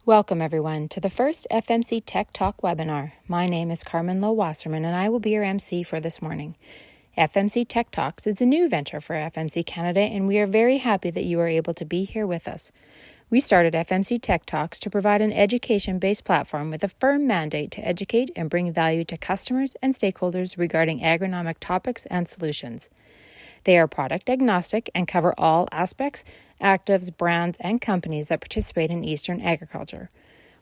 Welcome, everyone, to the first FMC Tech Talk webinar. My name is Carmen Lowe-Wasserman, and I will be your MC for this morning. FMC Tech Talks is a new venture for FMC Canada, and we are very happy that you are able to be here with us. We started FMC Tech Talks to provide an education-based platform with a firm mandate to educate and bring value to customers and stakeholders regarding agronomic topics and solutions. They are product agnostic and cover all aspects, actives, brands, and companies that participate in Eastern agriculture.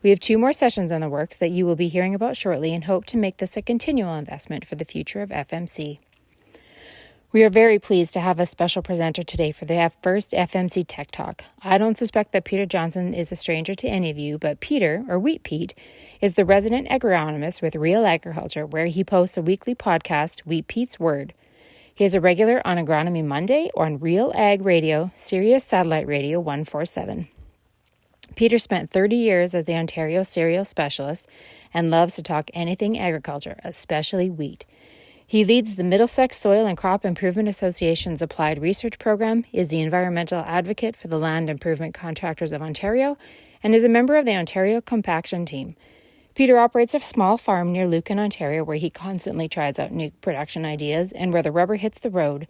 We have 2 more sessions on the works that you will be hearing about shortly and hope to make this a continual investment for the future of FMC. We are very pleased to have a special presenter today for the first FMC Tech Talk. I don't suspect that Peter Johnson is a stranger to any of you, but Peter, or Wheat Pete, is the resident agronomist with Real Agriculture, where he posts a weekly podcast, Wheat Pete's Word. He is a regular on Agronomy Monday or on Real Ag Radio, Sirius Satellite Radio 147. Peter spent 30 years as the Ontario cereal specialist and loves to talk anything agriculture, especially wheat. He leads the Middlesex Soil and Crop Improvement Association's Applied Research Program, is the environmental advocate for the Land Improvement Contractors of Ontario, and is a member of the Ontario Compaction Team. Peter operates a small farm near Lucan, Ontario, where he constantly tries out new production ideas and where the rubber hits the road.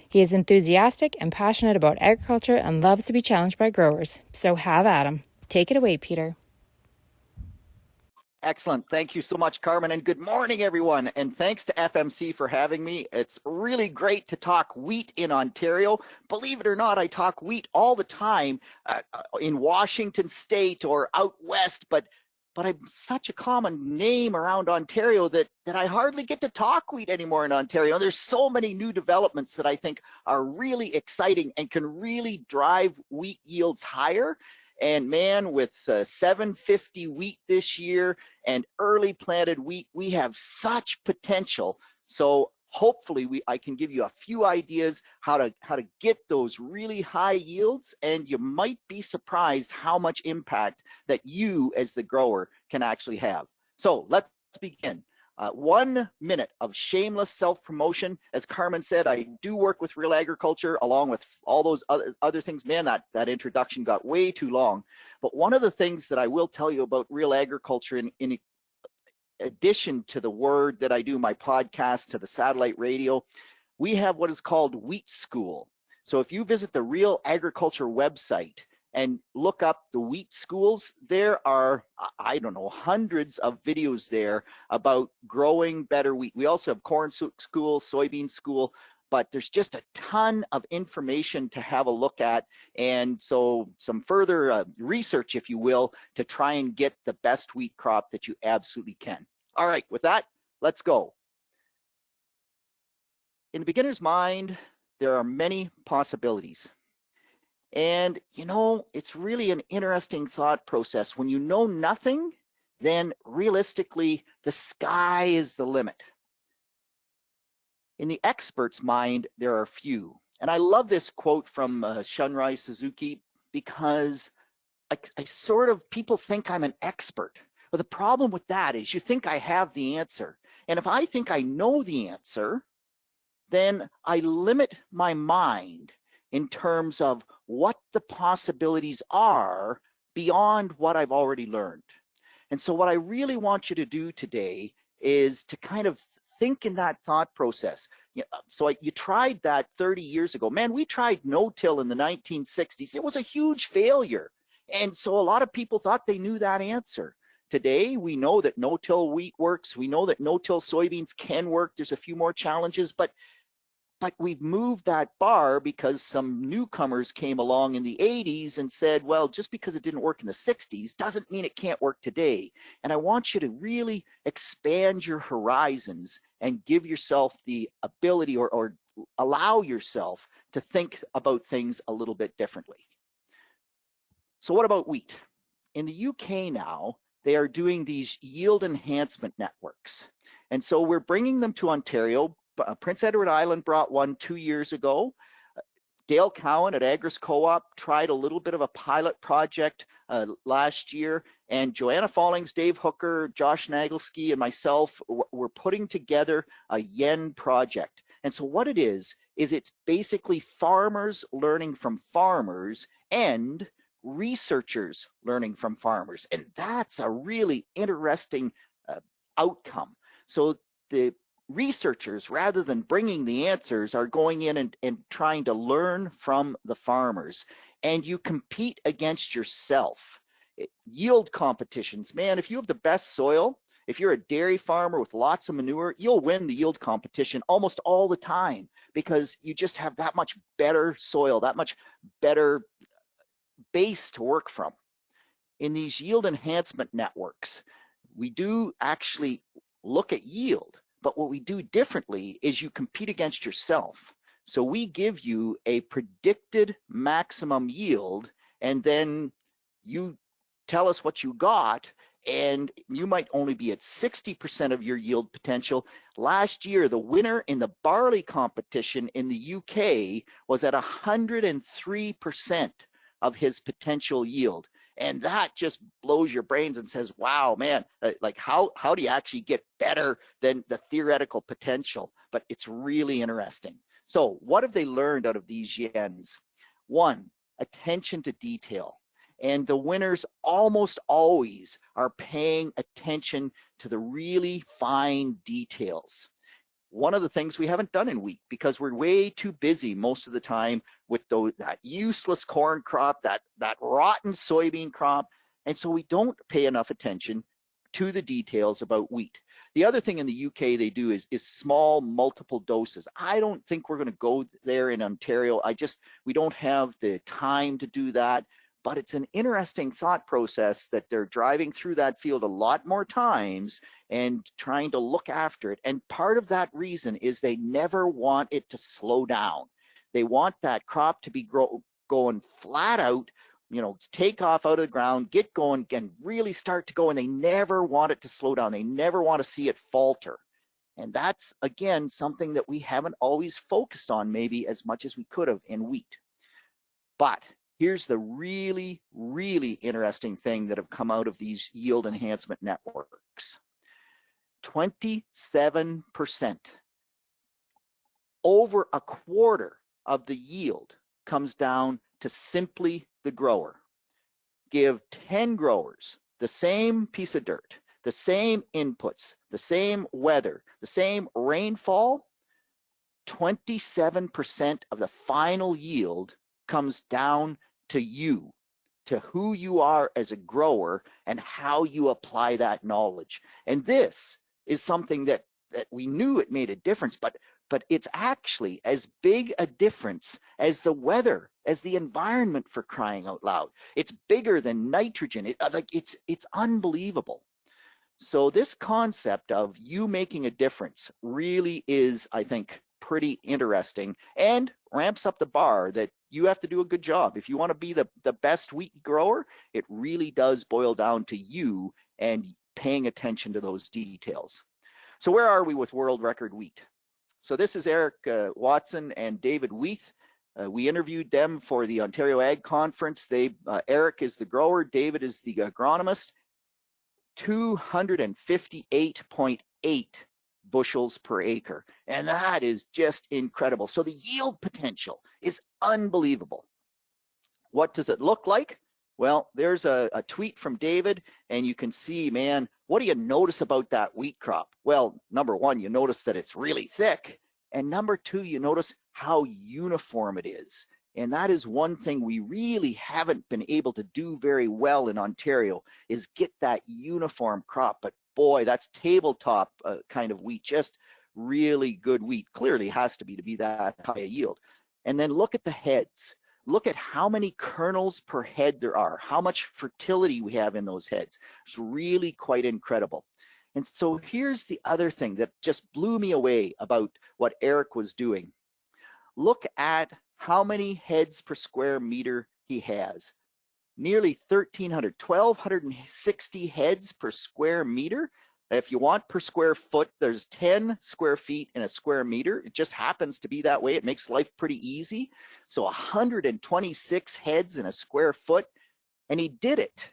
He is enthusiastic and passionate about agriculture and loves to be challenged by growers. So have at him. Take it away, Peter. Excellent. Thank you so much, Carmen, and good morning, everyone. And thanks to FMC for having me. It's really great to talk wheat in Ontario. Believe it or not, I talk wheat all the time in Washington State or out west, but I'm such a common name around Ontario that I hardly get to talk wheat anymore in Ontario. And there's so many new developments that I think are really exciting and can really drive wheat yields higher. And man, with 750 wheat this year and early planted wheat, we have such potential. So hopefully I can give you a few ideas how to get those really high yields, and you might be surprised how much impact that you as the grower can actually have. So let's begin. 1 minute of shameless self-promotion. As Carmen said, I do work with Real Agriculture along with all those other things. Man, that introduction got way too long. But one of the things that I will tell you about Real Agriculture in addition to the word that I do, my podcast, to the satellite radio, we have what is called Wheat School. So if you visit the Real Agriculture website and look up the wheat schools, there are, I don't know, hundreds of videos there about growing better wheat. We also have corn school, soybean school, but there's just a ton of information to have a look at. And so some further research, if you will, to try and get the best wheat crop that you absolutely can. All right, with that, let's go. In the beginner's mind, there are many possibilities. And, you know, it's really an interesting thought process. When you know nothing, then realistically, the sky is the limit. In the expert's mind, there are few. And I love this quote from Shunrai Suzuki because people think I'm an expert. But the problem with that is you think I have the answer. And if I think I know the answer, then I limit my mind in terms of what the possibilities are beyond what I've already learned. And so what I really want you to do today is to kind of think in that thought process. You tried that 30 years ago. Man, we tried no-till in the 1960s. It was a huge failure. And so a lot of people thought they knew that answer. Today, we know that no-till wheat works. We know that no-till soybeans can work. There's a few more challenges, but we've moved that bar because some newcomers came along in the 80s and said, well, just because it didn't work in the 60s doesn't mean it can't work today. And I want you to really expand your horizons and give yourself the ability or allow yourself to think about things a little bit differently. So what about wheat? In the UK now, they are doing these yield enhancement networks. And so we're bringing them to Ontario. Prince Edward Island brought one 2 years ago. Dale Cowan at Agris Co-op tried a little bit of a pilot project last year, and Joanna Fallings, Dave Hooker, Josh Nagelski, and myself were putting together a yen project. And so what it is it's basically farmers learning from farmers and researchers learning from farmers. And that's a really interesting outcome. So the researchers, rather than bringing the answers, are going in and trying to learn from the farmers. And you compete against yourself. Yield competitions, man, if you have the best soil, if you're a dairy farmer with lots of manure, you'll win the yield competition almost all the time because you just have that much better soil, that much better base to work from. In these yield enhancement networks, we do actually look at yield, but what we do differently is you compete against yourself. So we give you a predicted maximum yield, and then you tell us what you got, and you might only be at 60% of your yield potential. Last year, the winner in the barley competition in the UK was at 103% of his potential yield. And that just blows your brains and says, wow, man, like how do you actually get better than the theoretical potential? But it's really interesting. So what have they learned out of these yens? One, attention to detail. And the winners almost always are paying attention to the really fine details. One of the things we haven't done in wheat because we're way too busy most of the time with that useless corn crop, that rotten soybean crop. And so we don't pay enough attention to the details about wheat. The other thing in the UK they do is small multiple doses. I don't think we're going to go there in Ontario. We don't have the time to do that. But it's an interesting thought process that they're driving through that field a lot more times and trying to look after it. And part of that reason is they never want it to slow down. They want that crop to be going flat out, take off out of the ground, get going, and really start to go. And they never want it to slow down. They never want to see it falter. And that's, again, something that we haven't always focused on maybe as much as we could have in wheat. But here's the really, really interesting thing that have come out of these yield enhancement networks. 27%, over a quarter of the yield comes down to simply the grower. Give 10 growers the same piece of dirt, the same inputs, the same weather, the same rainfall, 27% of the final yield comes down to you, to who you are as a grower and how you apply that knowledge. And this is something that we knew it made a difference, but it's actually as big a difference as the weather, as the environment, for crying out loud. It's bigger than nitrogen. It's unbelievable. So this concept of you making a difference really is, I think, pretty interesting and ramps up the bar that you have to do a good job. If you want to be the best wheat grower, it really does boil down to you and paying attention to those details. So where are we with world record wheat? So this is Eric Watson and David Weeth. We interviewed them for the Ontario Ag Conference. Eric is the grower, David is the agronomist. 258.8 bushels per acre. And that is just incredible. So the yield potential is unbelievable. What does it look like? Well, there's a tweet from David, and you can see, man, what do you notice about that wheat crop? Well, number one, you notice that it's really thick. And number two, you notice how uniform it is. And that is one thing we really haven't been able to do very well in Ontario, is get that uniform crop. But boy, that's tabletop kind of wheat, just really good wheat. Clearly has to be that high a yield. And then look at the heads. Look at how many kernels per head there are, how much fertility we have in those heads. It's really quite incredible. And so here's the other thing that just blew me away about what Eric was doing. Look at how many heads per square meter he has. Nearly 1,300, 1,260 heads per square meter. If you want per square foot, there's 10 square feet in a square meter. It just happens to be that way. It makes life pretty easy. So 126 heads in a square foot. And he did it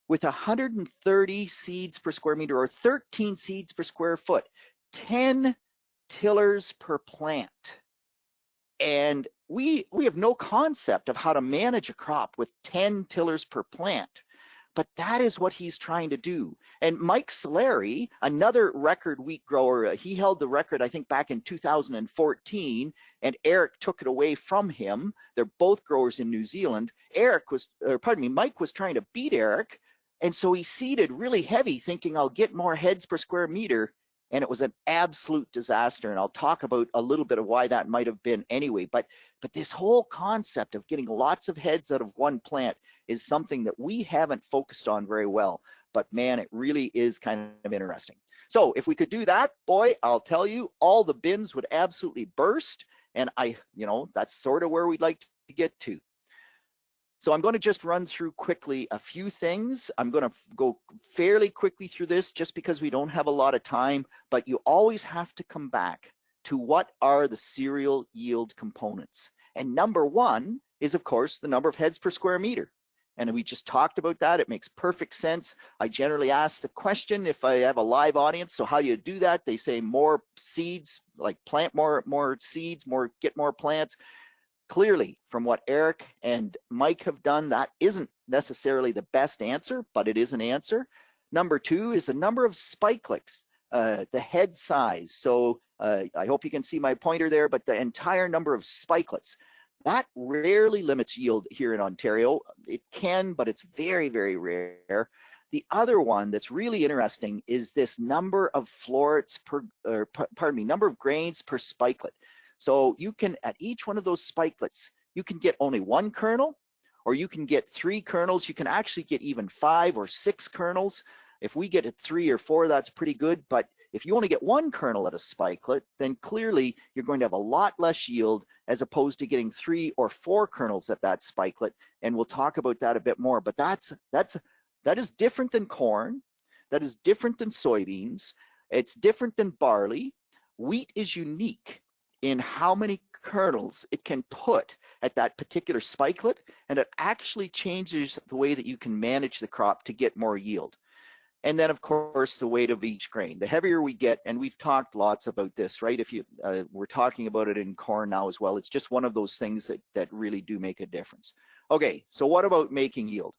with 130 seeds per square meter, or 13 seeds per square foot, 10 tillers per plant. And we have no concept of how to manage a crop with 10 tillers per plant. But that is what he's trying to do. And Mike Solari, another record wheat grower, he held the record, I think, back in 2014, and Eric took it away from him. They're both growers in New Zealand. Mike was trying to beat Eric, and so he seeded really heavy, thinking I'll get more heads per square meter, and it was an absolute disaster. And I'll talk about a little bit of why that might have been anyway. But this whole concept of getting lots of heads out of one plant is something that we haven't focused on very well. But man, it really is kind of interesting. So if we could do that, boy, I'll tell you, all the bins would absolutely burst. And that's sort of where we'd like to get to. So I'm going to just run through quickly a few things. I'm going to go fairly quickly through this just because we don't have a lot of time, but you always have to come back to what are the cereal yield components. And number one is, of course, the number of heads per square meter. And we just talked about that. It makes perfect sense. I generally ask the question if I have a live audience, so how do you do that? They say more seeds, like plant more seeds, get more plants. Clearly, from what Eric and Mike have done, that isn't necessarily the best answer, but it is an answer. Number two is the number of spikelets, the head size. So I hope you can see my pointer there, but the entire number of spikelets. That rarely limits yield here in Ontario. It can, but it's very, very rare. The other one that's really interesting is this number of florets number of grains per spikelet. So you can, at each one of those spikelets, you can get only one kernel, or you can get 3 kernels. You can actually get even 5 or 6 kernels. If we get at 3 or 4, that's pretty good. But if you only get 1 kernel at a spikelet, then clearly you're going to have a lot less yield as opposed to getting 3 or 4 kernels at that spikelet. And we'll talk about that a bit more. But that is different than corn. That is different than soybeans. It's different than barley. Wheat is unique in how many kernels it can put at that particular spikelet, and it actually changes the way that you can manage the crop to get more yield. And then, of course, the weight of each grain. The heavier we get, and we've talked lots about this, right? If you we're talking about it in corn now as well. It's just one of those things that really do make a difference. Okay, so what about making yield?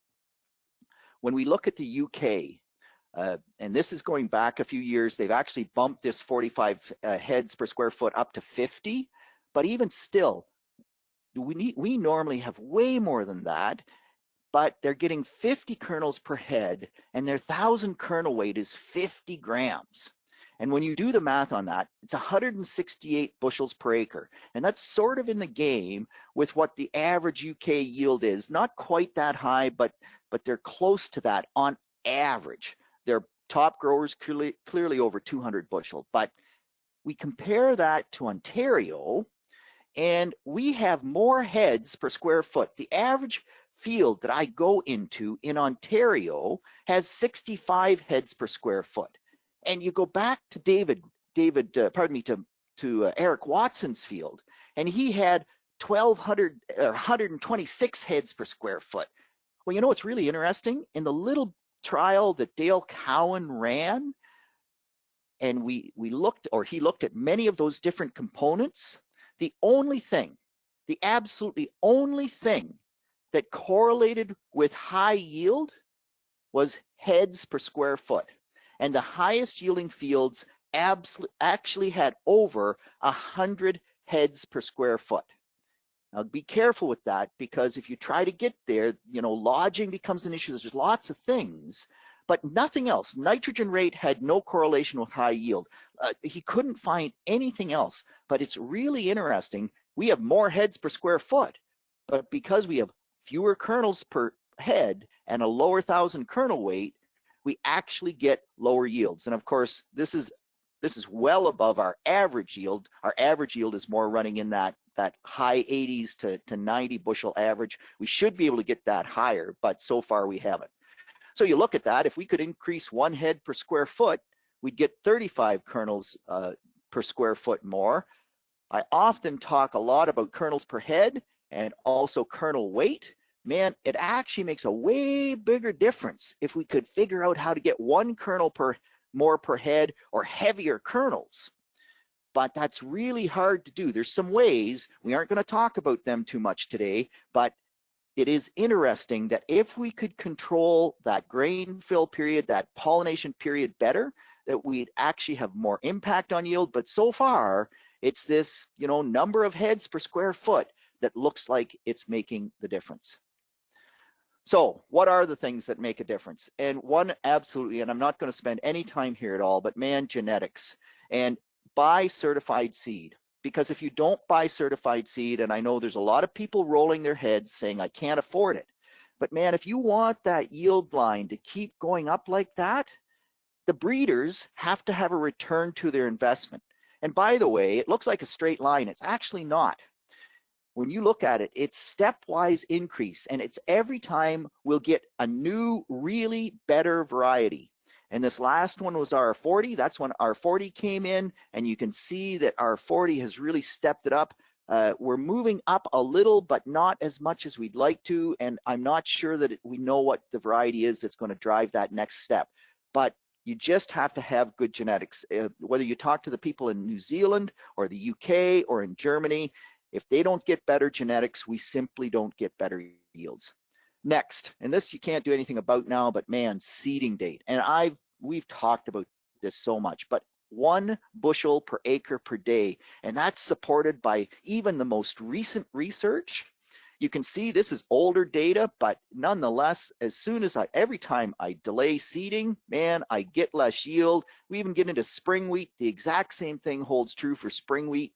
When we look at the UK, and this is going back a few years, they've actually bumped this 45 heads per square foot up to 50. But even still, we normally have way more than that. But they're getting 50 kernels per head, and their 1,000 kernel weight is 50 grams. And when you do the math on that, it's 168 bushels per acre. And that's sort of in the game with what the average UK yield is. Not quite that high, but they're close to that on average. Their top growers clearly over 200 bushel. But we compare that to Ontario, and we have more heads per square foot. The average field that I go into in Ontario has 65 heads per square foot. And you go back to Eric Watson's field, and he had 1,200 or 126 heads per square foot. Well, you know what's really interesting? In the little trial that Dale Cowan ran, and he looked at many of those different components, the absolutely only thing that correlated with high yield was heads per square foot. And the highest yielding fields actually had over 100 heads per square foot. Now be careful with that, because if you try to get there, lodging becomes an issue. There's lots of things, but nothing else. Nitrogen rate had no correlation with high yield. He couldn't find anything else, but it's really interesting. We have more heads per square foot, but because we have fewer kernels per head and a lower 1,000 kernel weight, we actually get lower yields. And of course, this is well above our average yield. Our average yield is more running in that high 80s to 90 bushel average. We should be able to get that higher, but so far we haven't. So you look at that, if we could increase 1 head per square foot, we'd get 35 kernels per square foot more. I often talk a lot about kernels per head and also kernel weight. Man, it actually makes a way bigger difference if we could figure out how to get 1 kernel more per head or heavier kernels. but that's really hard to do. There's some ways, we aren't going to talk about them too much today, but it is interesting that if we could control that grain fill period, that pollination period better, that we'd actually have more impact on yield. But so far, it's this, number of heads per square foot that looks like it's making the difference. So what are the things that make a difference? And one, absolutely, and I'm not going to spend any time here at all, but man, genetics. And buy certified seed. Because if you don't buy certified seed, and I know there's a lot of people rolling their heads saying, I can't afford it. But man, if you want that yield line to keep going up like that, the breeders have to have a return to their investment. And by the way, it looks like a straight line. It's actually not. When you look at it, it's stepwise increase, and it's every time we'll get a new, really better variety. And this last one was R40. That's when R40 came in, and you can see that R40 has really stepped it up. We're moving up a little, but not as much as we'd like to, and I'm not sure that we know what the variety is that's going to drive that next step. But you just have to have good genetics. Whether you talk to the people in New Zealand or the UK or in Germany, if they don't get better genetics, we simply don't get better yields. Next, and this you can't do anything about now, but man, seeding date. And we've talked about this so much, but 1 bushel per acre per day, and that's supported by even the most recent research. You can see this is older data, but nonetheless, every time I delay seeding, man, I get less yield. We even get into spring wheat. The exact same thing holds true for spring wheat.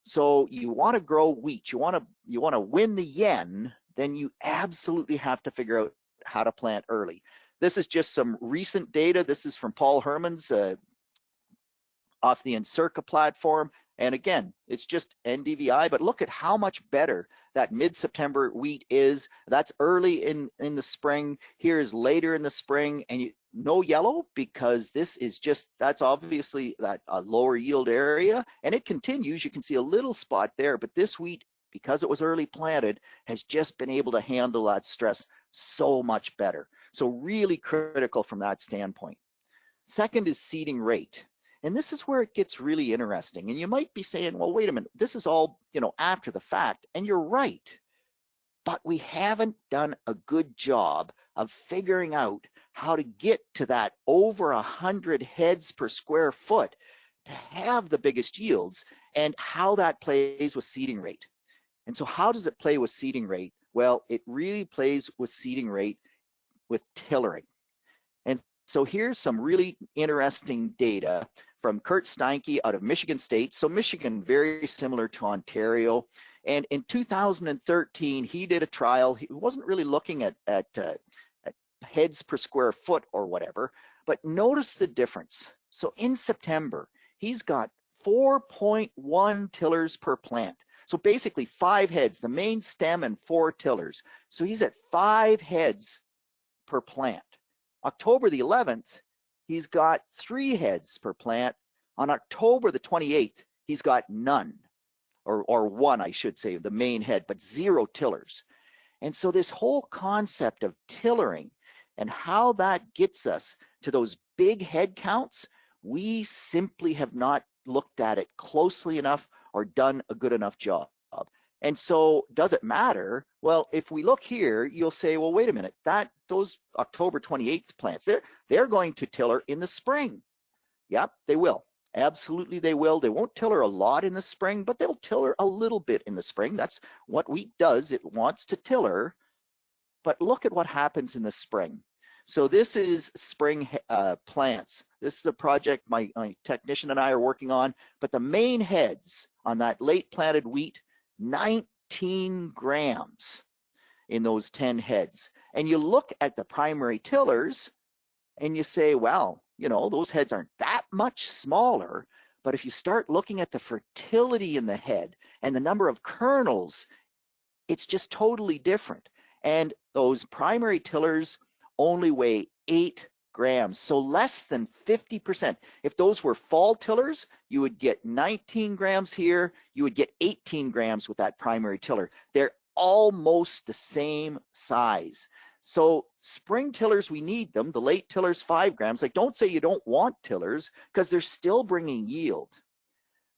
So you want to grow wheat, you want to win the yen, then you absolutely have to figure out how to plant early. This is just some recent data. This is from Paul Herman's off the Encirca platform. And again, it's just NDVI, but look at how much better that mid-September wheat is. That's early in the spring. Here is later in the spring, and no yellow, because that's obviously that lower yield area, and it continues. You can see a little spot there, but this wheat, because it was early planted, has just been able to handle that stress so much better. So really critical from that standpoint. Second is seeding rate. And this is where it gets really interesting. And you might be saying, well, wait a minute, this is all, after the fact. And you're right. But we haven't done a good job of figuring out how to get to that over 100 heads per square foot to have the biggest yields, and how that plays with seeding rate. And so how does it play with seeding rate? Well, it really plays with seeding rate with tillering. And so here's some really interesting data from Kurt Steinke out of Michigan State. So Michigan, very similar to Ontario. And in 2013, he did a trial. He wasn't really looking at heads per square foot or whatever, but notice the difference. So in September, he's got 4.1 tillers per plant. So basically 5 heads, the main stem and 4 tillers. So he's at 5 heads per plant. October the 11th, he's got 3 heads per plant. On October the 28th, he's got none, or 1, I should say, the main head, but 0 tillers. And so this whole concept of tillering and how that gets us to those big head counts, we simply have not looked at it closely enough or done a good enough job. And so does it matter? Well, if we look here, you'll say, well, wait a minute, those October 28th plants, they're going to tiller in the spring. Yep, they will. Absolutely, they will. They won't tiller a lot in the spring, but they'll tiller a little bit in the spring. That's what wheat does. It wants to tiller. But look at what happens in the spring. So this is spring plants. This is a project my technician and I are working on. But the main heads on that late planted wheat, 19 grams in those 10 heads. And you look at the primary tillers and you say, well, those heads aren't that much smaller. But if you start looking at the fertility in the head and the number of kernels, it's just totally different. And those primary tillers only weigh 8 grams, so less than 50%. If those were fall tillers, you would get 19 grams here, you would get 18 grams with that primary tiller. They're almost the same size. So spring tillers, we need them. The late tillers, 5 grams. Like, don't say you don't want tillers, because they're still bringing yield.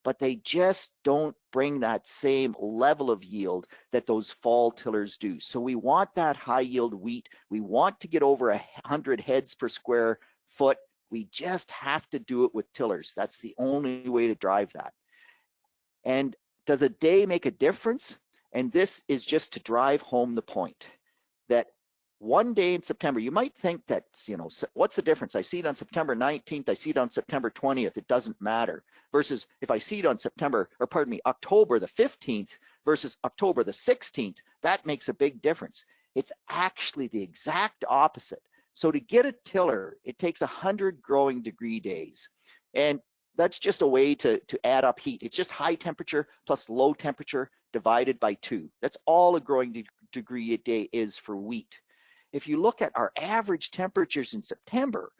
but they just don't bring that same level of yield that those fall tillers do. So we want that high yield wheat. We want to get over 100 heads per square foot. We just have to do it with tillers. That's the only way to drive that. And does a day make a difference? And this is just to drive home the point that one day in September, you might think that, what's the difference? I see it on September 19th, I see it on September 20th, it doesn't matter. Versus if I see it on October the 15th versus October the 16th, that makes a big difference. It's actually the exact opposite. So to get a tiller, it takes 100 growing degree days. And that's just a way to add up heat. It's just high temperature plus low temperature divided by 2. That's all a growing degree a day is for wheat. If you look at our average temperatures in September,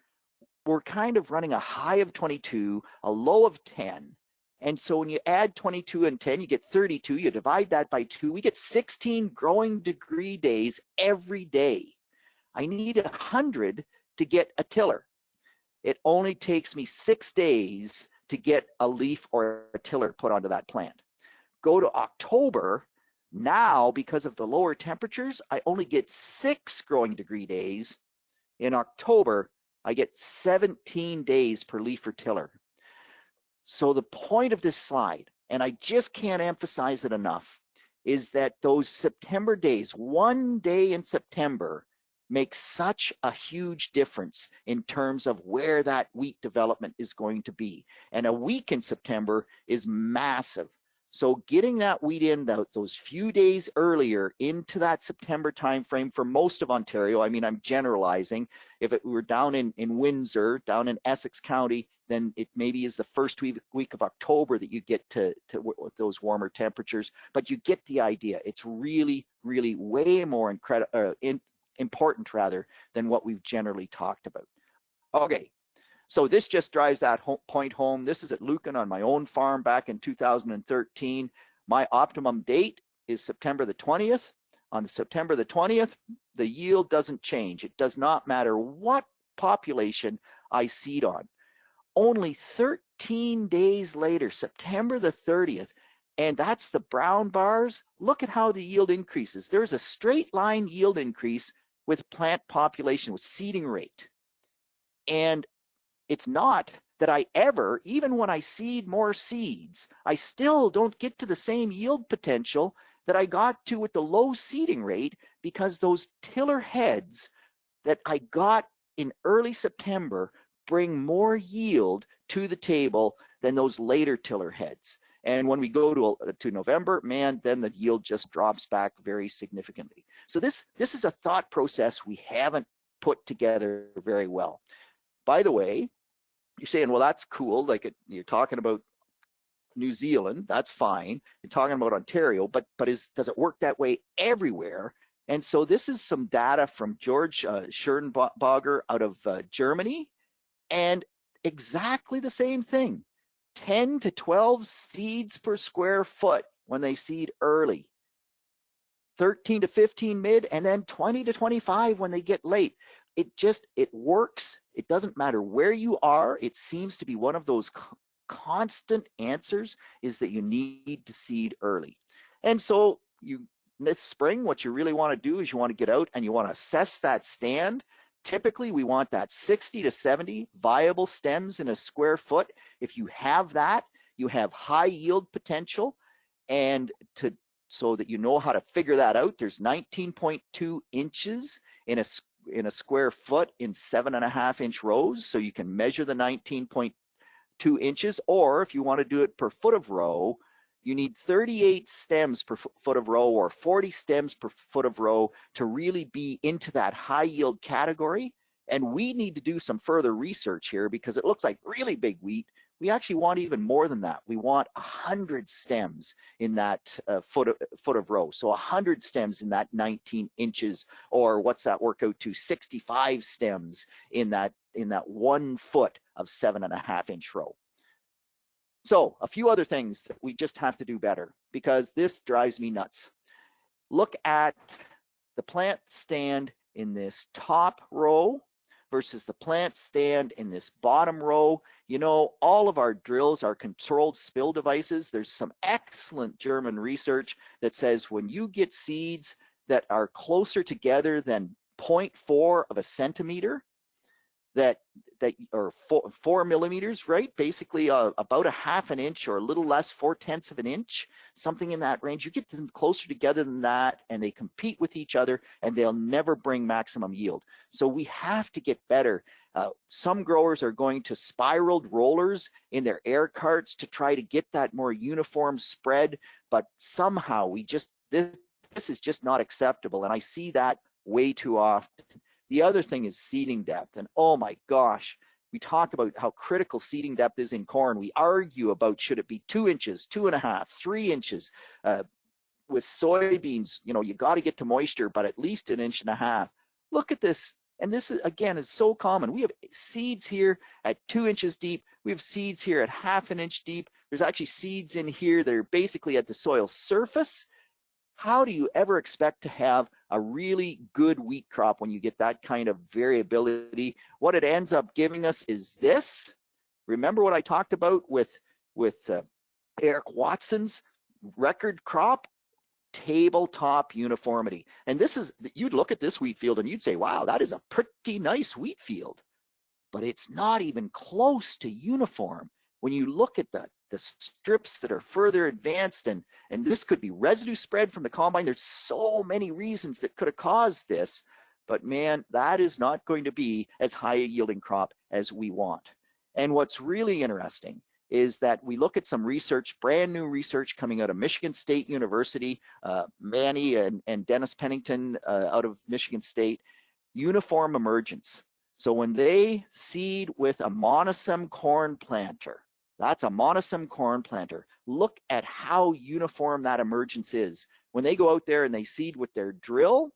we're kind of running a high of 22, a low of 10. And so when you add 22 and 10, you get 32. You divide that by 2, we get 16 growing degree days every day. I need 100 to get a tiller. It only takes me 6 days to get a leaf or a tiller put onto that plant. Go to October, now because of the lower temperatures, I only get 6 growing degree days. In October, I get 17 days per leaf or tiller. So the point of this slide, and I just can't emphasize it enough, is that those September days, one day in September, makes such a huge difference in terms of where that wheat development is going to be. And a week in September is massive. So getting that wheat in those few days earlier into that September timeframe for most of Ontario, I mean, I'm generalizing. If it were down in Windsor, down in Essex County, then it maybe is the first week of October that you get to with those warmer temperatures. But you get the idea. It's really, really way more important rather than what we've generally talked about. Okay. So this just drives that point home. This is at Lucan on my own farm back in 2013. My optimum date is September the 20th. On September the 20th, the yield doesn't change. It does not matter what population I seed on. Only 13 days later, September the 30th, and that's the brown bars, look at how the yield increases. There's a straight line yield increase with plant population, with seeding rate. And it's not that I ever, even when I seed more seeds, I still don't get to the same yield potential that I got to with the low seeding rate, because those tiller heads that I got in early September bring more yield to the table than those later tiller heads. And when we go to November, man, then the yield just drops back very significantly. So this is a thought process we haven't put together very well. By the way, you're saying, well, that's cool. Like you're talking about New Zealand, that's fine. You're talking about Ontario, but does it work that way everywhere? And so this is some data from George Schernbauger out of Germany, and exactly the same thing. 10 to 12 seeds per square foot when they seed early. 13 to 15 mid, and then 20 to 25 when they get late. It works. It doesn't matter where you are. It seems to be one of those constant answers, is that you need to seed early. And so this spring, what you really want to do is you want to get out and you want to assess that stand. Typically, we want that 60 to 70 viable stems in a square foot. If you have that, you have high yield potential. And so that you know how to figure that out, there's 19.2 inches in a square foot in 7.5 inch rows. So you can measure the 19.2 inches, or if you want to do it per foot of row, you need 38 stems per foot of row, or 40 stems per foot of row to really be into that high yield category. And we need to do some further research here, because it looks like really big wheat. We actually want even more than that. We want 100 stems in that foot of row. So 100 stems in that 19 inches, or what's that work out to? 65 stems in that 1 foot of 7.5 inch row. So a few other things that we just have to do better, because this drives me nuts. Look at the plant stand in this top row versus the plant stand in this bottom row. You know, all of our drills are controlled spill devices. There's some excellent German research that says when you get seeds that are closer together than 0.4 of a centimeter, or 4 millimeters, right? Basically about a half an inch or a little less, 4/10 of an inch, something in that range. You get them closer together than that, and they compete with each other, and they'll never bring maximum yield. So we have to get better. Some growers are going to spiraled rollers in their air carts to try to get that more uniform spread, but somehow this is just not acceptable, and I see that way too often. The other thing is seeding depth. And oh my gosh, we talk about how critical seeding depth is in corn. We argue about should it be 2 inches, 2.5, 3 inches. With soybeans, you know, you got to get to moisture, but at least 1.5 inches. Look at this. And this is, again, is so common. We have seeds here at 2 inches deep. We have seeds here at 1/2 inch deep. There's actually seeds in here that are basically at the soil surface. How do you ever expect to have a really good wheat crop when you get that kind of variability? What it ends up giving us is this. Remember what I talked about with Eric Watson's record crop? Tabletop uniformity. And this is, you'd look at this wheat field and you'd say, wow, that is a pretty nice wheat field. But it's not even close to uniform. When you look at the strips that are further advanced, and this could be residue spread from the combine. There's so many reasons that could have caused this, but man, that is not going to be as high a yielding crop as we want. And what's really interesting is that we look at some research, brand new research coming out of Michigan State University, Manny and Dennis Pennington out of Michigan State, uniform emergence. So when they seed with a monosem corn planter, that's a monosem corn planter. Look at how uniform that emergence is. When they go out there and they seed with their drill,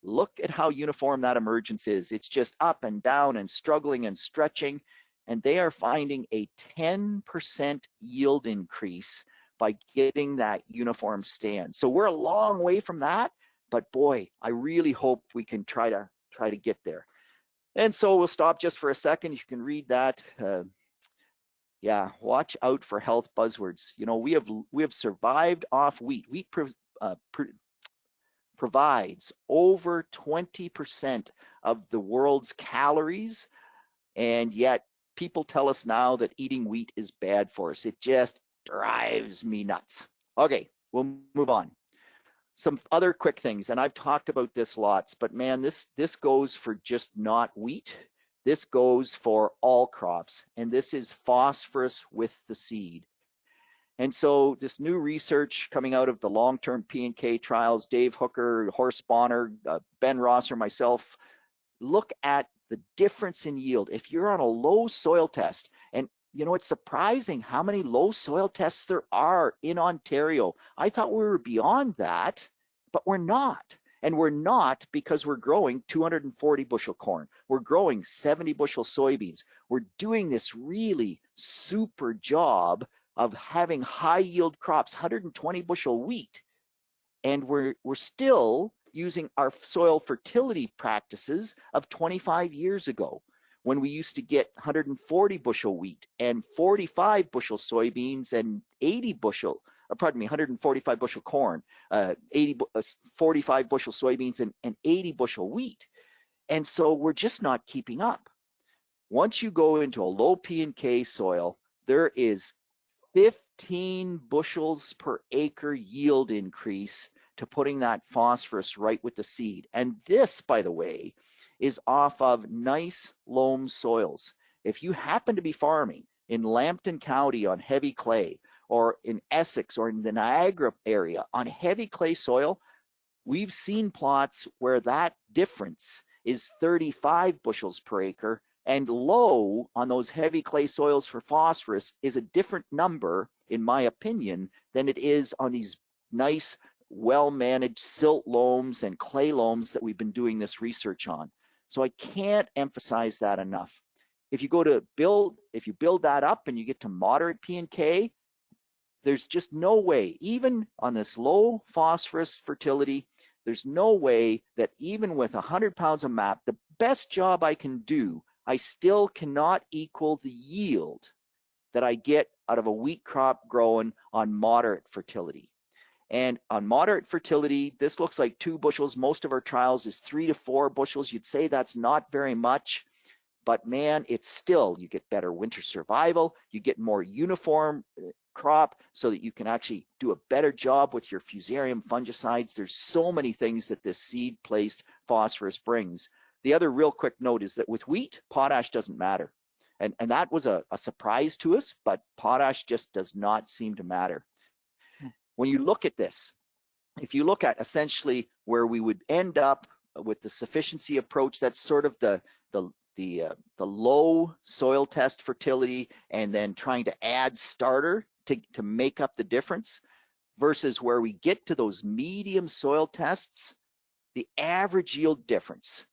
look at how uniform that emergence is. It's just up and down and struggling and stretching. And they are finding a 10% yield increase by getting that uniform stand. So we're a long way from that, but boy, I really hope we can try to get there. And so we'll stop just for a second. You can read that. Yeah, watch out for health buzzwords. You know, we have survived off wheat. Wheat provides over 20% of the world's calories, and yet people tell us now that eating wheat is bad for us. It just drives me nuts. Okay, we'll move on. Some other quick things, and I've talked about this lots, but man, this goes for just not wheat. This goes for all crops, and this is phosphorus with the seed. And so this new research coming out of the long-term P&K trials, Dave Hooker, Horst Bonner, Ben Rosser, myself, look at the difference in yield. If you're on a low soil test, and you know, it's surprising how many low soil tests there are in Ontario. I thought we were beyond that, but we're not. And we're not because we're growing 240 bushel corn. We're growing 70 bushel soybeans. We're doing this really super job of having high yield crops, 120 bushel wheat. And we're still using our soil fertility practices of 25 years ago, when we used to get 140 bushel wheat and 45 bushel soybeans and 145 bushel corn, 45 bushel soybeans and 80 bushel wheat. And so we're just not keeping up. Once you go into a low P&K soil, there is 15 bushels per acre yield increase to putting that phosphorus right with the seed. And this, by the way, is off of nice loam soils. If you happen to be farming in Lambton County on heavy clay, or in Essex or in the Niagara area on heavy clay soil, we've seen plots where that difference is 35 bushels per acre, and low on those heavy clay soils for phosphorus is a different number, in my opinion, than it is on these nice, well-managed silt loams and clay loams that we've been doing this research on. So I can't emphasize that enough. If you build that up and you get to moderate P&K, there's just no way, even on this low phosphorus fertility, there's no way that even with 100 pounds of MAP, best job I can do, I still cannot equal the yield that I get out of a wheat crop growing on moderate fertility. And on moderate fertility, this looks like 2 bushels. Most of our trials is 3 to 4 bushels. You'd say that's not very much, but man, it's still, you get better winter survival, you get more uniform crop so that you can actually do a better job with your fusarium fungicides. There's so many things that this seed-placed phosphorus brings. The other real quick note is that with wheat, potash doesn't matter. And that was a surprise to us, but potash just does not seem to matter. When you look at this, if you look at essentially where we would end up with the sufficiency approach, that's sort of the low soil test fertility and then trying to add starter to make up the difference, versus where we get to those medium soil tests, the average yield difference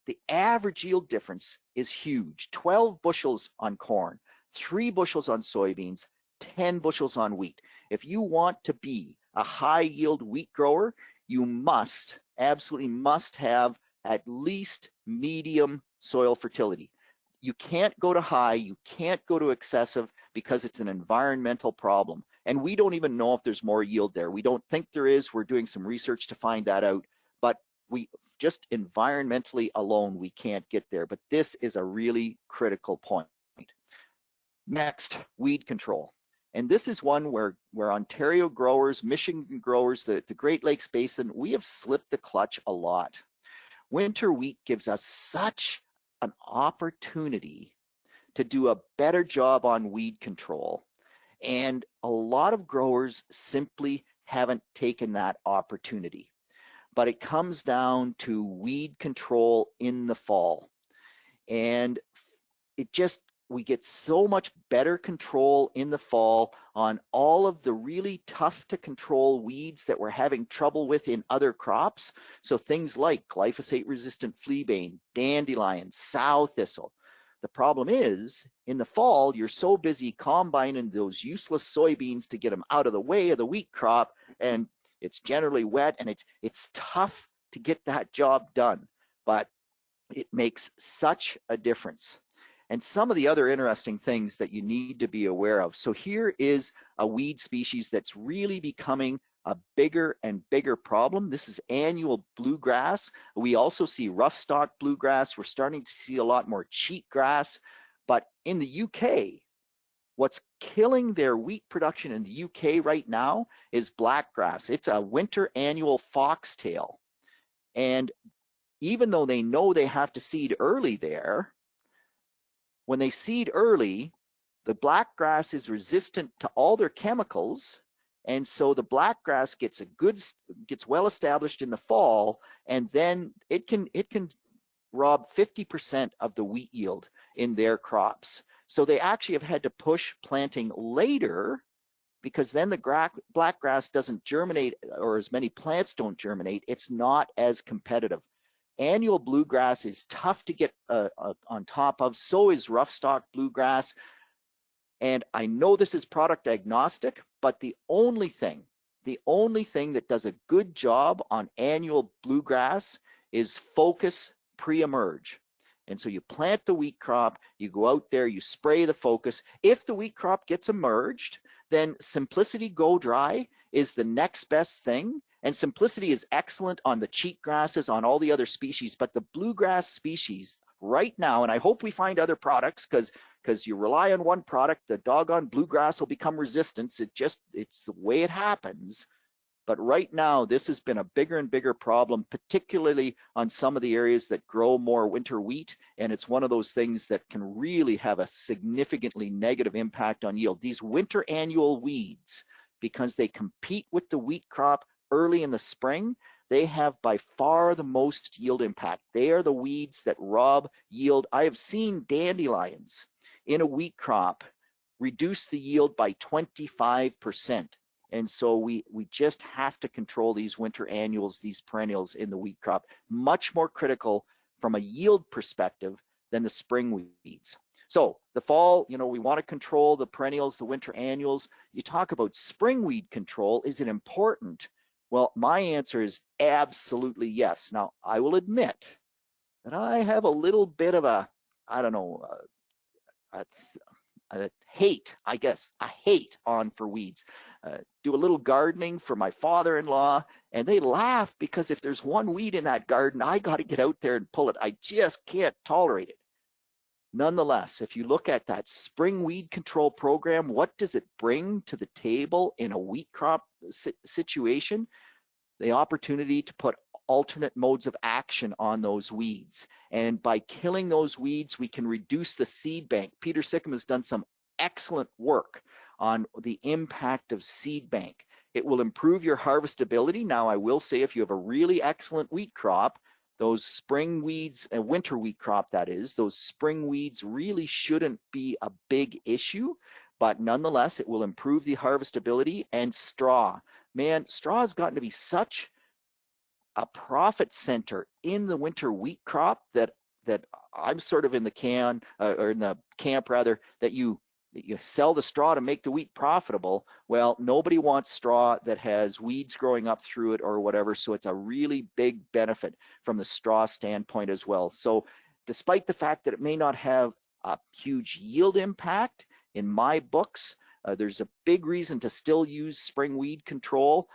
is huge. 12 bushels on corn, 3 bushels on soybeans, 10 bushels on wheat. If you want to be a high yield wheat grower, you absolutely must have at least medium soil fertility. You can't go to high, you can't go to excessive, because it's an environmental problem. And we don't even know if there's more yield there. We don't think there is. We're doing some research to find that out. But we just environmentally alone, we can't get there. But this is a really critical point. Next, weed control. And this is one where Ontario growers, Michigan growers, the Great Lakes Basin, we have slipped the clutch a lot. Winter wheat gives us such an opportunity to do a better job on weed control. And a lot of growers simply haven't taken that opportunity. But it comes down to weed control in the fall. And we get so much better control in the fall on all of the really tough to control weeds that we're having trouble with in other crops. So things like glyphosate resistant fleabane, dandelion, sow thistle. The problem is in the fall, you're so busy combining those useless soybeans to get them out of the way of the wheat crop, and it's generally wet, and it's tough to get that job done, but it makes such a difference. And some of the other interesting things that you need to be aware of. So here is a weed species that's really becoming a bigger and bigger problem. This is annual bluegrass. We also see rough stalk bluegrass. We're starting to see a lot more cheatgrass. But in the UK, what's killing their wheat production in the UK right now is blackgrass. It's a winter annual foxtail. And even though they know they have to seed early there, when they seed early, the blackgrass is resistant to all their chemicals, and so the blackgrass gets well established in the fall, and then it can rob 50% of the wheat yield in their crops. So they actually have had to push planting later, because then the blackgrass doesn't germinate, or as many plants don't germinate. It's not as competitive. Annual bluegrass is tough to get on top of. So is rough stalk bluegrass. And I know this is product agnostic, but the only thing that does a good job on annual bluegrass is focus pre-emerge. And so you plant the wheat crop, you go out there, you spray the focus. If the wheat crop gets emerged, then Simplicity Go Dry is the next best thing. And Simplicity is excellent on the cheat grasses, on all the other species, but the bluegrass species right now, and I hope we find other products, because you rely on one product, the doggone bluegrass will become resistant. It's the way it happens. But right now, this has been a bigger and bigger problem, particularly on some of the areas that grow more winter wheat. And it's one of those things that can really have a significantly negative impact on yield. These winter annual weeds, because they compete with the wheat crop early in the spring, they have by far the most yield impact. They are the weeds that rob yield. I have seen dandelions in a wheat crop reduce the yield by 25%. And so we just have to control these winter annuals, these perennials in the wheat crop, much more critical from a yield perspective than the spring weeds. So the fall, we want to control the perennials, the winter annuals. You talk about spring weed control. Is it important? Well, my answer is absolutely yes. Now, I will admit that I have a little bit of a, I don't know, a, a hate, I guess, a hate on for weeds. Do a little gardening for my father-in-law, and they laugh because if there's one weed in that garden, I got to get out there and pull it. I just can't tolerate it. Nonetheless, if you look at that spring weed control program, what does it bring to the table in a wheat crop situation? The opportunity to put alternate modes of action on those weeds. And by killing those weeds, we can reduce the seed bank. Peter Sickham has done some excellent work on the impact of seed bank. It will improve your harvestability. Now, I will say if you have a really excellent wheat crop, those spring weeds, a winter wheat crop that is, those spring weeds really shouldn't be a big issue, but nonetheless, it will improve the harvestability. And straw. Man, straw has gotten to be such a profit center in the winter wheat crop that I'm sort of in the or in the camp rather, that you sell the straw to make the wheat profitable. Well, nobody wants straw that has weeds growing up through it or whatever. So it's a really big benefit from the straw standpoint as well. So despite the fact that it may not have a huge yield impact, in my books, there's a big reason to still use spring weed control.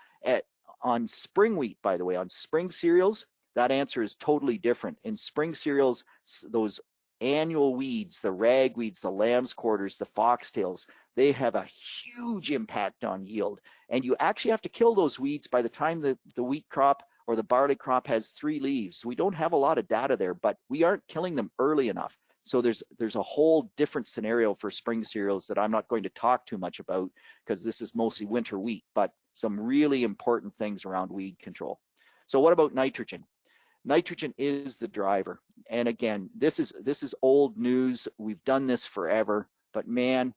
On spring wheat, by the way, on spring cereals, that answer is totally different. In spring cereals, those annual weeds, the ragweeds, the lamb's quarters, the foxtails, they have a huge impact on yield. And you actually have to kill those weeds by the time the wheat crop or the barley crop has 3 leaves. We don't have a lot of data there, but we aren't killing them early enough. So there's a whole different scenario for spring cereals that I'm not going to talk too much about because this is mostly winter wheat, but some really important things around weed control. So what about nitrogen? Nitrogen is the driver. And again, this is old news. We've done this forever, but man,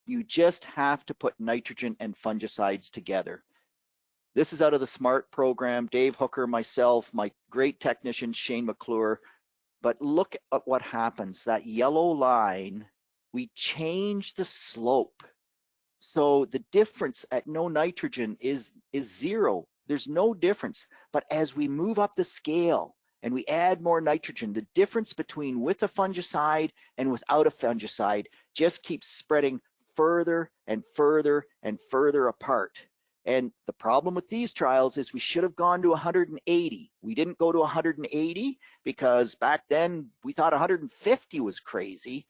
you just have to put nitrogen and fungicides together. This is out of the SMART program. Dave Hooker, myself, my great technician, Shane McClure. But look at what happens. That yellow line, we change the slope. So the difference at no nitrogen is 0. There's no difference. But as we move up the scale and we add more nitrogen, the difference between with a fungicide and without a fungicide just keeps spreading further and further and further apart. And the problem with these trials is we should have gone to 180. We didn't go to 180 because back then we thought 150 was crazy,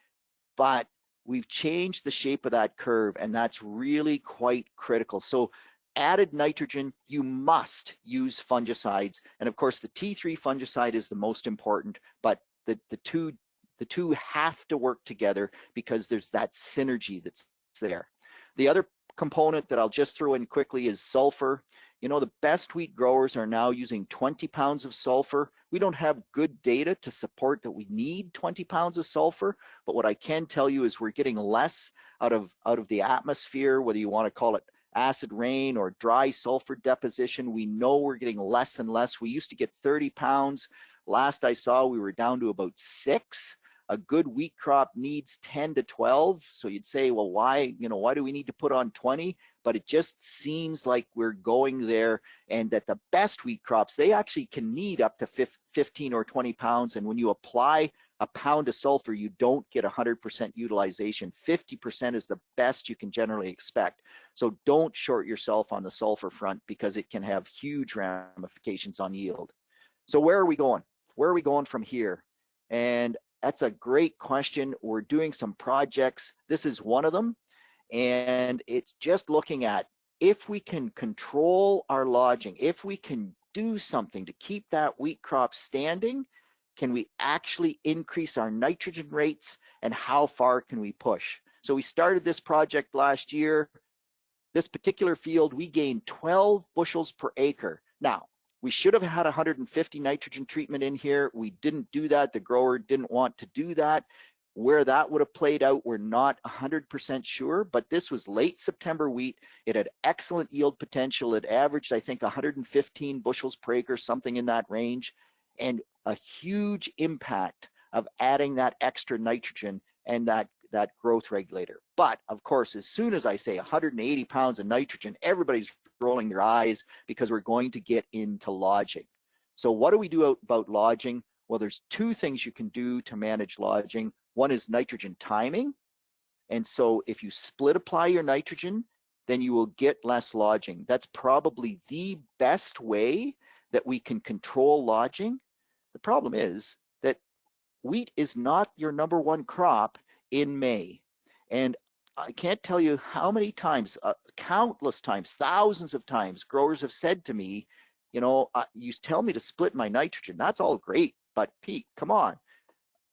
but we've changed the shape of that curve, and that's really quite critical. So added nitrogen, you must use fungicides. And of course, the T3 fungicide is the most important, but the two have to work together because there's that synergy that's there. The other component that I'll just throw in quickly is sulfur. You know, the best wheat growers are now using 20 pounds of sulfur. We don't have good data to support that we need 20 pounds of sulfur, but what I can tell you is we're getting less out of the atmosphere, whether you want to call it acid rain or dry sulfur deposition. We know we're getting less and less. We used to get 30 pounds. Last I saw, we were down to about 6. A good wheat crop needs 10 to 12. So you'd say, well, why do we need to put on 20? But it just seems like we're going there, and that the best wheat crops, they actually can need up to 15 or 20 pounds. And when you apply a pound of sulfur, you don't get 100% utilization. 50% is the best you can generally expect. So don't short yourself on the sulfur front because it can have huge ramifications on yield. So where are we going? Where are we going from here? And that's a great question. We're doing some projects. This is one of them. And it's just looking at if we can control our lodging, if we can do something to keep that wheat crop standing, can we actually increase our nitrogen rates, and how far can we push? So we started this project last year. This particular field, we gained 12 bushels per acre. Now, we should have had 150 nitrogen treatment in here. We didn't do that. The grower didn't want to do that. Where that would have played out, we're not 100% sure, but this was late September wheat. It had excellent yield potential. It averaged, I think, 115 bushels per acre, something in that range, and a huge impact of adding that extra nitrogen and that growth regulator. But of course, as soon as I say 180 pounds of nitrogen, everybody's rolling their eyes because we're going to get into lodging. So what do we do about lodging? Well, there's two things you can do to manage lodging. One is nitrogen timing. And so if you split apply your nitrogen, then you will get less lodging. That's probably the best way that we can control lodging. The problem is that wheat is not your number one crop in May. And I can't tell you how many times, countless times, thousands of times, growers have said to me, you tell me to split my nitrogen. That's all great, but Pete, come on.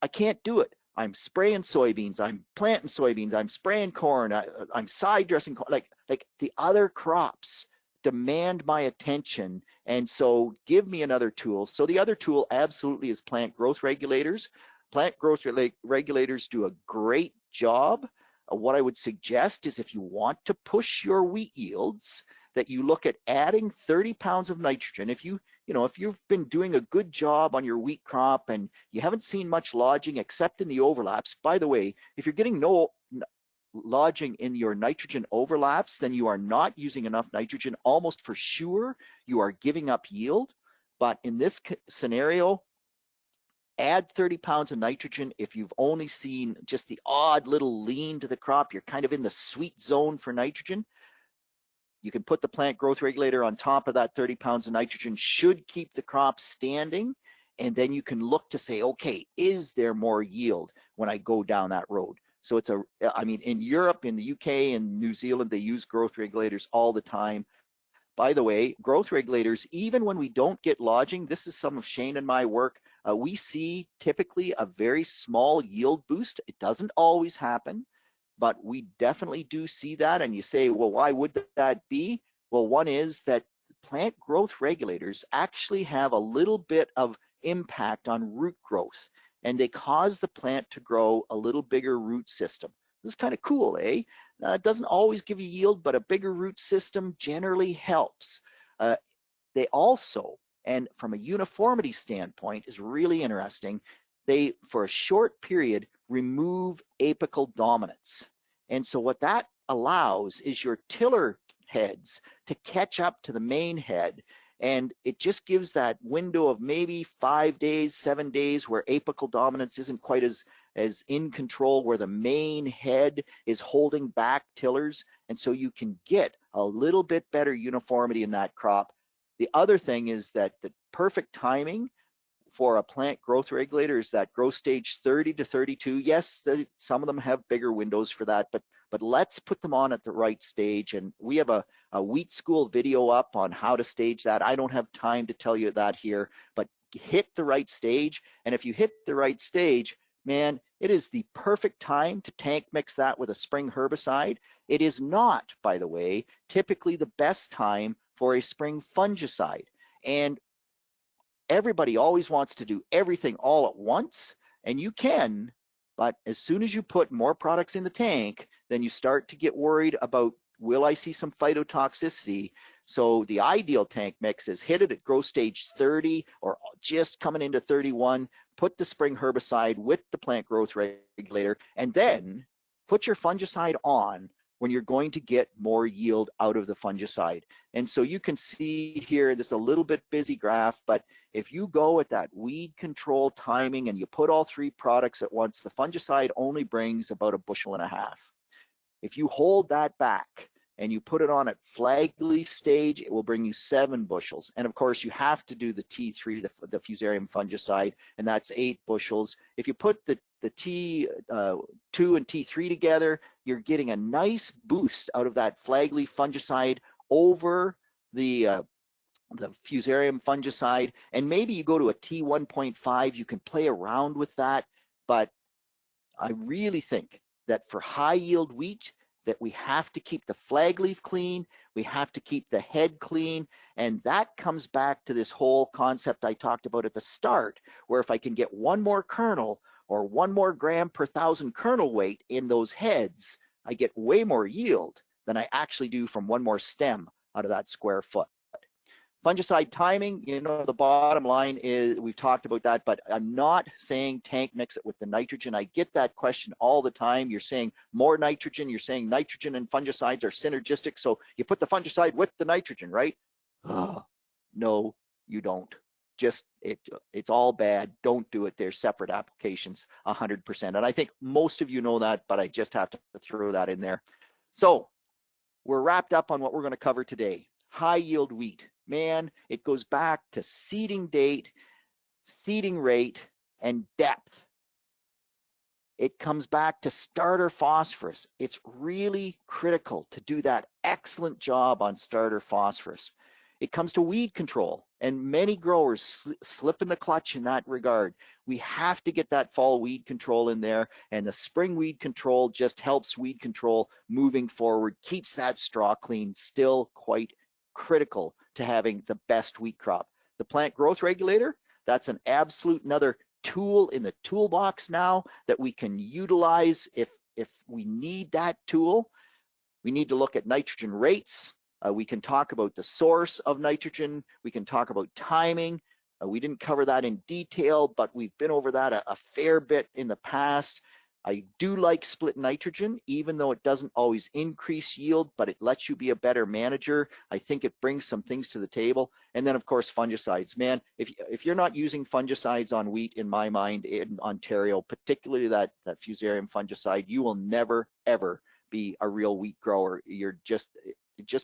I can't do it. I'm spraying soybeans. I'm planting soybeans. I'm spraying corn. I'm side dressing corn. Like the other crops demand my attention. And so give me another tool. So the other tool absolutely is plant growth regulators. Plant growth regulators do a great job. What I would suggest is if you want to push your wheat yields, that you look at adding 30 pounds of nitrogen. If you've been doing a good job on your wheat crop and you haven't seen much lodging except in the overlaps, by the way, if you're getting no lodging in your nitrogen overlaps, then you are not using enough nitrogen. Almost for sure, you are giving up yield. But in this scenario, add 30 pounds of nitrogen. If you've only seen just the odd little lean to the crop, you're kind of in the sweet zone for nitrogen. You can put the plant growth regulator on top of that 30 pounds of nitrogen, should keep the crop standing. And then you can look to say, okay, is there more yield when I go down that road? So in Europe, in the UK, and New Zealand, they use growth regulators all the time. By the way, growth regulators, even when we don't get lodging, this is some of Shane and my work, we see typically a very small yield boost. It doesn't always happen, but we definitely do see that. And you say, well, why would that be? Well, one is that plant growth regulators actually have a little bit of impact on root growth, and they cause the plant to grow a little bigger root system. This is kind of cool, eh? It doesn't always give you yield, but a bigger root system generally helps. They also, and from a uniformity standpoint, is really interesting. They, for a short period, remove apical dominance. And so what that allows is your tiller heads to catch up to the main head. And it just gives that window of maybe 5 days, 7 days where apical dominance isn't quite as in control, where the main head is holding back tillers. And so you can get a little bit better uniformity in that crop. The other thing is that the perfect timing for a plant growth regulator is that growth stage 30 to 32. Yes, some of them have bigger windows for that, but let's put them on at the right stage. And we have a wheat school video up on how to stage that. I don't have time to tell you that here, but hit the right stage. And if you hit the right stage, man, it is the perfect time to tank mix that with a spring herbicide. It is not, by the way, typically the best time for a spring fungicide. And everybody always wants to do everything all at once, and you can, but as soon as you put more products in the tank, then you start to get worried about, will I see some phytotoxicity? So the ideal tank mix is hit it at growth stage 30 or just coming into 31, put the spring herbicide with the plant growth regulator, and then put your fungicide on when you're going to get more yield out of the fungicide. And so you can see here, this is a little bit busy graph, but if you go at that weed control timing and you put all three products at once, the fungicide only brings about 1.5 bushels. If you hold that back and you put it on at flag leaf stage, it will bring you 7 bushels. And of course, you have to do the T3, the fusarium fungicide, and that's 8 bushels. If you put the T2 and T3 together, you're getting a nice boost out of that flag leaf fungicide over the fusarium fungicide. And maybe you go to a T1.5, you can play around with that. But I really think that for high yield wheat, that we have to keep the flag leaf clean, we have to keep the head clean, and that comes back to this whole concept I talked about at the start, where if I can get one more kernel or 1 more gram per 1,000 kernel weight in those heads, I get way more yield than I actually do from 1 more stem out of that square foot. Fungicide timing, the bottom line is, we've talked about that, but I'm not saying tank mix it with the nitrogen. I get that question all the time. You're saying more nitrogen, you're saying nitrogen and fungicides are synergistic, so you put the fungicide with the nitrogen, right? No, you don't. it's all bad. Don't do it. They're separate applications 100%. And I think most of you know that, but I just have to throw that in there. So we're wrapped up on what we're going to cover today. High yield wheat. Man, it goes back to seeding date, seeding rate, and depth. It comes back to starter phosphorus. It's really critical to do that excellent job on starter phosphorus. It comes to weed control, and many growers slip in the clutch in that regard. We have to get that fall weed control in there, and the spring weed control just helps weed control moving forward, keeps that straw clean, still quite critical to having the best wheat crop. The plant growth regulator, that's an absolute another tool in the toolbox now that we can utilize if we need that tool. We need to look at nitrogen rates. We can talk about the source of nitrogen. We can talk about timing. We didn't cover that in detail, but we've been over that a fair bit in the past. I do like split nitrogen, even though it doesn't always increase yield, but it lets you be a better manager. I think it brings some things to the table. And then, of course, fungicides. Man, if you're not using fungicides on wheat, in my mind, in Ontario, particularly that fusarium fungicide, you will never, ever be a real wheat grower. You're just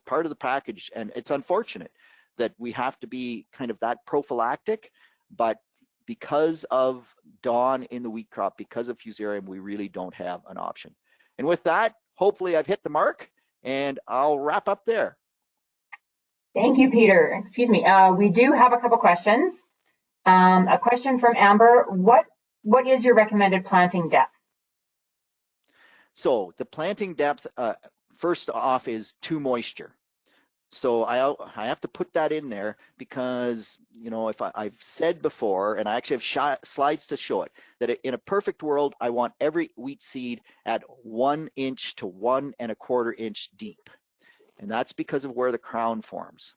part of the package. And it's unfortunate that we have to be kind of that prophylactic, but because of dawn in the wheat crop, because of fusarium, we really don't have an option. And with that, hopefully I've hit the mark, and I'll wrap up there. Thank you, Peter. Excuse me. We do have a couple questions. A question from Amber. What is your recommended planting depth? So the planting depth, first off, is to moisture. So I have to put that in there because, you know, if I've said before, and I actually have slides to show it, that in a perfect world, I want every wheat seed at 1 inch to 1 1/4 inch deep. And that's because of where the crown forms.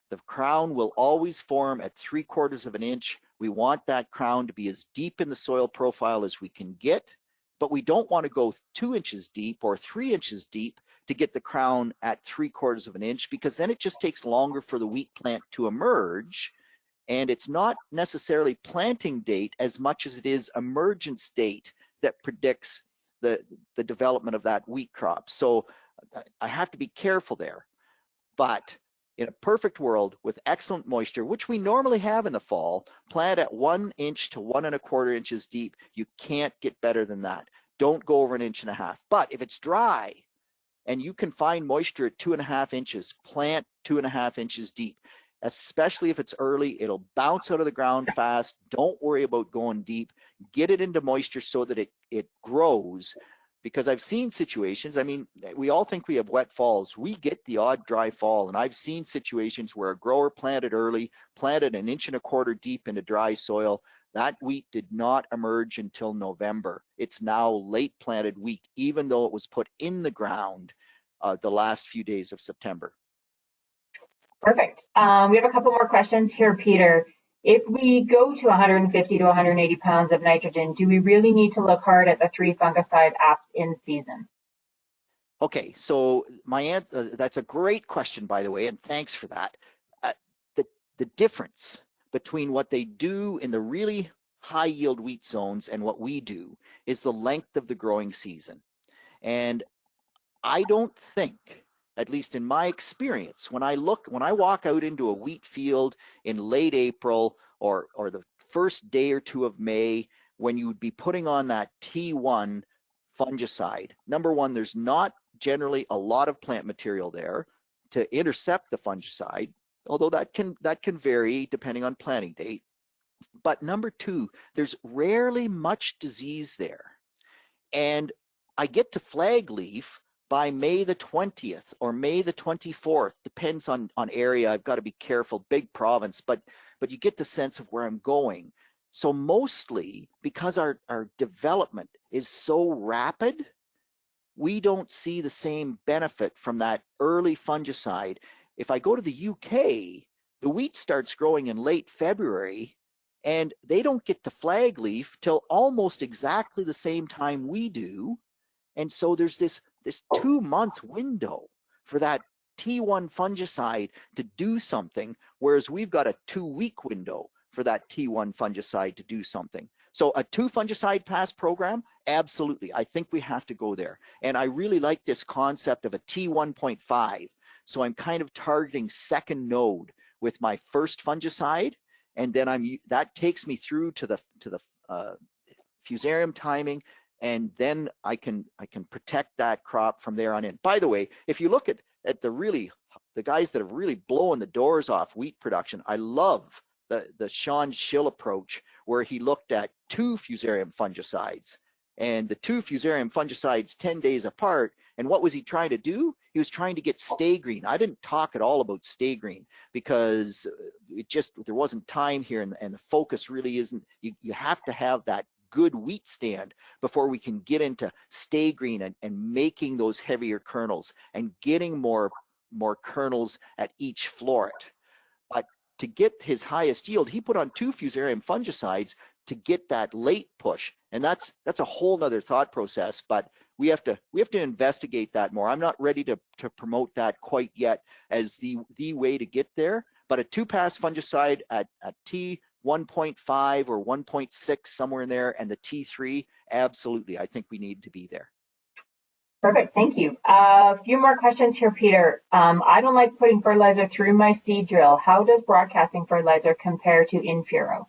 The crown will always form at 3/4 of an inch. We want that crown to be as deep in the soil profile as we can get, but we don't want to go 2 inches deep or 3 inches deep to get the crown at 3/4 of an inch, because then it just takes longer for the wheat plant to emerge. And it's not necessarily planting date as much as it is emergence date that predicts the development of that wheat crop. So I have to be careful there. But in a perfect world with excellent moisture, which we normally have in the fall, plant at 1 inch to 1 1/4 inches deep. You can't get better than that. Don't go over 1.5 inches. But if it's dry and you can find moisture at 2.5 inches, plant 2.5 inches deep. Especially if it's early, it'll bounce out of the ground fast. Don't worry about going deep. Get it into moisture so that it grows. Because I've seen situations, I mean, we all think we have wet falls. We get the odd dry fall. And I've seen situations where a grower planted early, planted 1.25 inches deep into dry soil. That wheat did not emerge until November. It's now late planted wheat, even though it was put in the ground the last few days of September. Perfect. We have a couple more questions here, Peter. If we go to 150 to 180 pounds of nitrogen, do we really need to look hard at the 3 fungicide apps in season? Okay, so my answer, that's a great question, by the way, and thanks for that. The difference between what they do in the really high yield wheat zones and what we do is the length of the growing season. And I don't think, at least in my experience, when I walk out into a wheat field in late April or the first day or two of May, when you would be putting on that T1 fungicide, number one, there's not generally a lot of plant material there to intercept the fungicide, although that can vary depending on planting date. But number two, there's rarely much disease there. And I get to flag leaf by May the 20th or May the 24th, depends on area. I've got to be careful, big province, but you get the sense of where I'm going. So mostly because our development is so rapid, we don't see the same benefit from that early fungicide. If I go to the UK, the wheat starts growing in late February, and they don't get to flag leaf till almost exactly the same time we do. And so there's this 2-month window for that T1 fungicide to do something, whereas we've got a 2-week window for that T1 fungicide to do something. So a 2 fungicide pass program, absolutely. I think we have to go there. And I really like this concept of a T1.5. So I'm kind of targeting second node with my first fungicide, and then that takes me through to the fusarium timing, and then I can protect that crop from there on in. By the way, if you look at the guys that have really blown the doors off wheat production, I love the Sean Schill approach, where he looked at 2 fusarium fungicides, and the 2 fusarium fungicides 10 days apart. And what was he trying to do? He was trying to get stay green. I didn't talk at all about stay green because there wasn't time here, and the focus really isn't. You have to have that good wheat stand before we can get into stay green and making those heavier kernels and getting more kernels at each floret. But to get his highest yield, he put on 2 fusarium fungicides to get that late push. And that's a whole nother thought process, but we have to investigate that more. I'm not ready to promote that quite yet as the way to get there, but a 2-pass fungicide at T1.5 or 1.6, somewhere in there, and the T3, absolutely, I think we need to be there. Perfect, thank you. A few more questions here, Peter. I don't like putting fertilizer through my seed drill. How does broadcasting fertilizer compare to in furrow?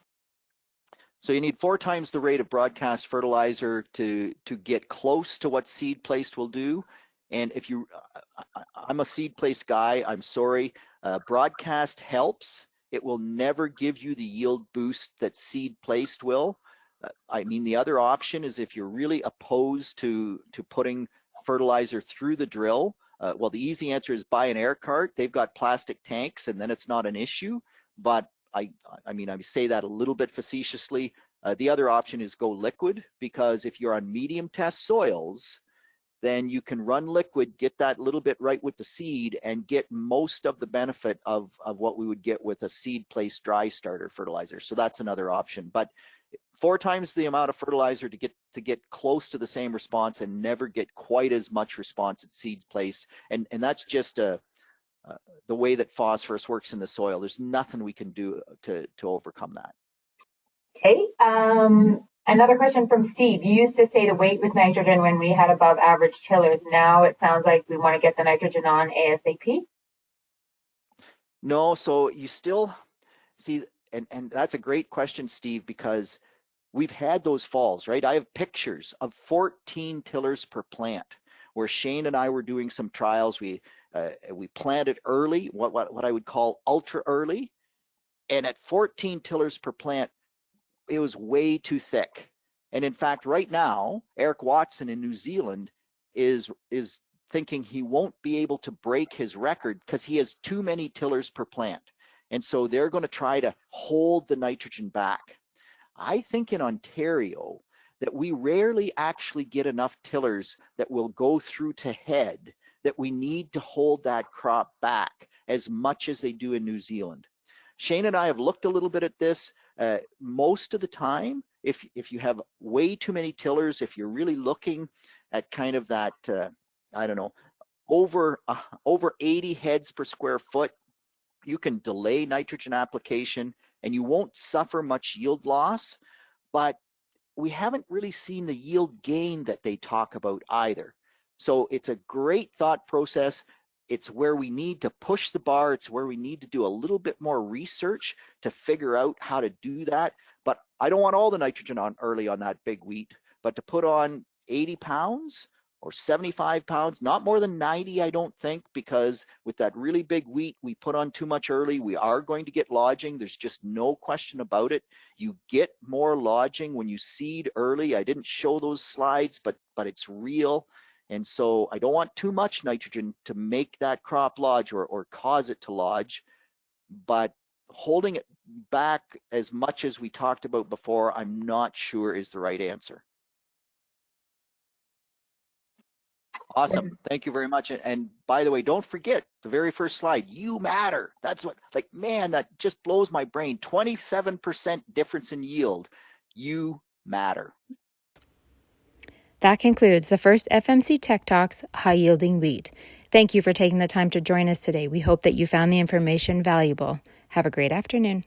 So you need 4 times the rate of broadcast fertilizer to get close to what seed placed will do. And if I'm a seed placed guy, I'm sorry, broadcast helps. It will never give you the yield boost that seed placed will. I mean, the other option is if you're really opposed to putting fertilizer through the drill, well, the easy answer is buy an air cart. They've got plastic tanks, and then it's not an issue. But I mean, I say that a little bit facetiously. The other option is go liquid, because if you're on medium test soils, then you can run liquid, get that little bit right with the seed, and get most of the benefit of what we would get with a seed placed dry starter fertilizer. So that's another option. But 4 times the amount of fertilizer to get close to the same response and never get quite as much response at seed placed. And that's just the way that phosphorus works in the soil. There's nothing we can do to overcome that. Okay. Another question from Steve. You used to say to wait with nitrogen when we had above average tillers. Now it sounds like we want to get the nitrogen on ASAP. No, so you still see, and that's a great question, Steve, because we've had those falls, right? I have pictures of 14 tillers per plant where Shane and I were doing some trials. We planted early, what I would call ultra early, and at 14 tillers per plant, it was way too thick. And in fact, right now, Eric Watson in New Zealand is thinking he won't be able to break his record because he has too many tillers per plant. And so they're going to try to hold the nitrogen back. I think in Ontario that we rarely actually get enough tillers that will go through to head that we need to hold that crop back as much as they do in New Zealand. Shane and I have looked a little bit at this. Most of the time, if you have way too many tillers, if you're really looking at kind of that, I don't know, over 80 heads per square foot, you can delay nitrogen application and you won't suffer much yield loss, but we haven't really seen the yield gain that they talk about either. So it's a great thought process. It's where we need to push the bar. It's where we need to do a little bit more research to figure out how to do that. But I don't want all the nitrogen on early on that big wheat, but to put on 80 pounds or 75 pounds, not more than 90, I don't think, because with that really big wheat, we put on too much early. We are going to get lodging. There's just no question about it. You get more lodging when you seed early. I didn't show those slides, but it's real. And so I don't want too much nitrogen to make that crop lodge or cause it to lodge, but holding it back as much as we talked about before, I'm not sure is the right answer. Awesome. Thank you very much. And by the way, don't forget the very first slide, you matter. That's what, like, man, that just blows my brain. 27% difference in yield. You matter. That concludes the first FMC Tech Talks High Yielding Wheat. Thank you for taking the time to join us today. We hope that you found the information valuable. Have a great afternoon.